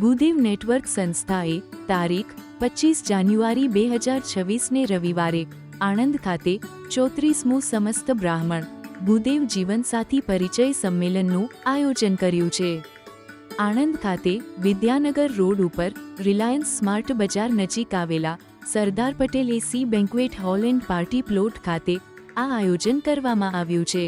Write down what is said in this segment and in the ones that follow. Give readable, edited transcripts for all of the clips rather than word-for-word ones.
Bhudev network સંસ્થાએ તારીખ 25 જાન્યુઆરી 2026ને રવિવારે આણંદ ખાતે 34મું સમસ્ત બ્રાહ્મણ ભૂદેવ જીવનસાથી પરિચય સંમેલનનું આયોજન કર્યું છે. આણંદ ખાતે વિદ્યાનગર રોડ ઉપર રિલાયન્સ સ્માર્ટ બજાર નજીક આવેલા Sardar Patel AC banquet hall and party plot ખાતે આ આયોજન કરવામાં આવ્યું છે.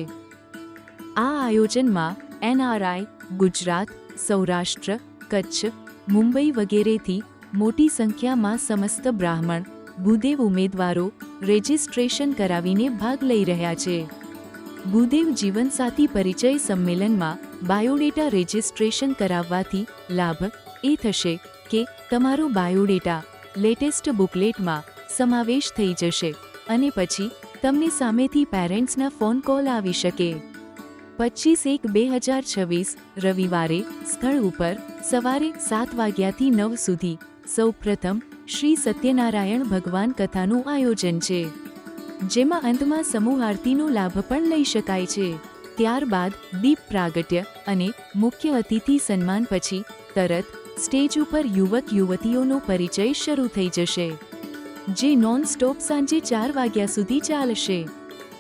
આ આયોજનમાં NRI, ગુજરાત, સૌરાષ્ટ્ર, કચ્છ, મુંબઈ વગેરેથી મોટી સંખ્યામાં સમસ્ત બ્રાહ્મણ ભૂદેવ ઉમેદવારો રજિસ્ટ્રેશન કરાવીને ભાગ લઈ રહ્યા છે. ભૂદેવ જીવનસાથી પરિચય સંમેલનમાં બાયોડેટા રજિસ્ટ્રેશન કરાવવાથી લાભ એ થશે કે તમારો બાયોડેટા લેટેસ્ટ બુકલેટમાં સમાવેશ થઈ જશે અને પછી તમને સામેથી પેરેન્ટ્સના ફોન કોલ આવી શકે. 25/1/2026 રવિવારે સ્થળ ઉપર સવારે 7 વાગ્યાથી 9 સુધી સૌપ્રથમ શ્રી સત્યનારાયણ ભગવાન કથાનું આયોજન છે, જેમાં અંતમાં સમૂહ આરતીનો લાભ પણ લઈ શકાય છે. ત્યારબાદ દીપ પ્રાગટ્ય અને મુખ્ય અતિથિ સન્માન પછી તરત સ્ટેજ ઉપર યુવક યુવતીઓનો પરિચય શરૂ થઈ જશે, જે નોન સ્ટોપ સાંજે 4 વાગ્યા સુધી ચાલશે.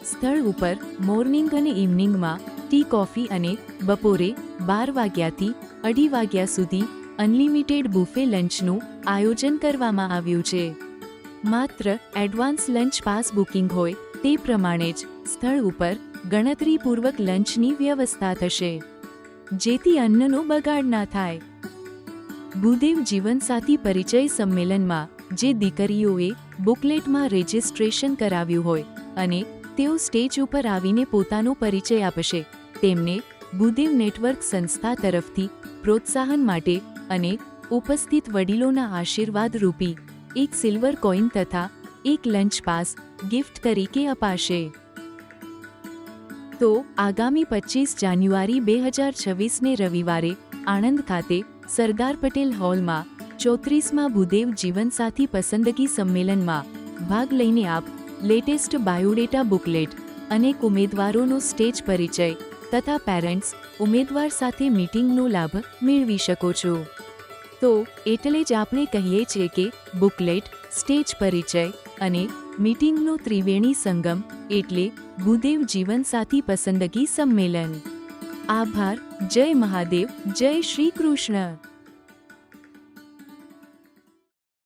સ્થળ ઉપર મોર્નિંગ અને ઇવનિંગમાં ટી કોફી અને બપોરે 12 વાગ્યાથી 2:30 વાગ્યા સુધી અનલિમિટેડ બુફે લંચનું આયોજન કરવામાં આવ્યું છે. માત્ર એડવાન્સ લંચ પાસ બુકિંગ હોય તે પ્રમાણે જ સ્થળ ઉપર ગણતરીપૂર્વક લંચની વ્યવસ્થા થશે, જેથી અન્નનો બગાડ ના થાય. ભૂદેવ જીવનસાથી પરિચય સંમેલનમાં જે દીકરીઓએ બુકલેટમાં રજિસ્ટ્રેશન કરાવ્યું હોય અને તેઓ સ્ટેજ ઉપર આવીને પોતાનો પરિચય આપશે, તેમને ભૂદેવ નેટવર્ક સંસ્થા તરફથી પ્રોત્સાહન માટે અને ઉપસ્થિત વડીલોના આશીર્વાદ રૂપી એક સિલ્વર કોઈન તથા એક લંચ પાસ ગિફ્ટ તરીકે અપાશે. તો આગામી 25 જાન્યુઆરી 2026ને રવિવારે આણંદ ખાતે સરદાર પટેલ હોલમાં 34મા ભૂદેવ જીવનસાથી પસંદગી સંમેલનમાં ભાગ લઈને આપ લેટેસ્ટ બાયોડેટા બુકલેટ, અનેક ઉમેદવારોનો સ્ટેજ પરિચય તથા પેરેન્ટ્સ ઉમેદવાર સાથે મીટિંગનો લાભ મેળવી શકો છો. તો એટલે જ આપણે કહીએ છીએ કે બુકલેટ, સ્ટેજ પરિચય અને મીટિંગનો ત્રિવેણી સંગમ એટલે ભૂદેવ જીવનસાથી પસંદગી સંમેલન. આભાર. જય મહાદેવ. જય શ્રી કૃષ્ણ.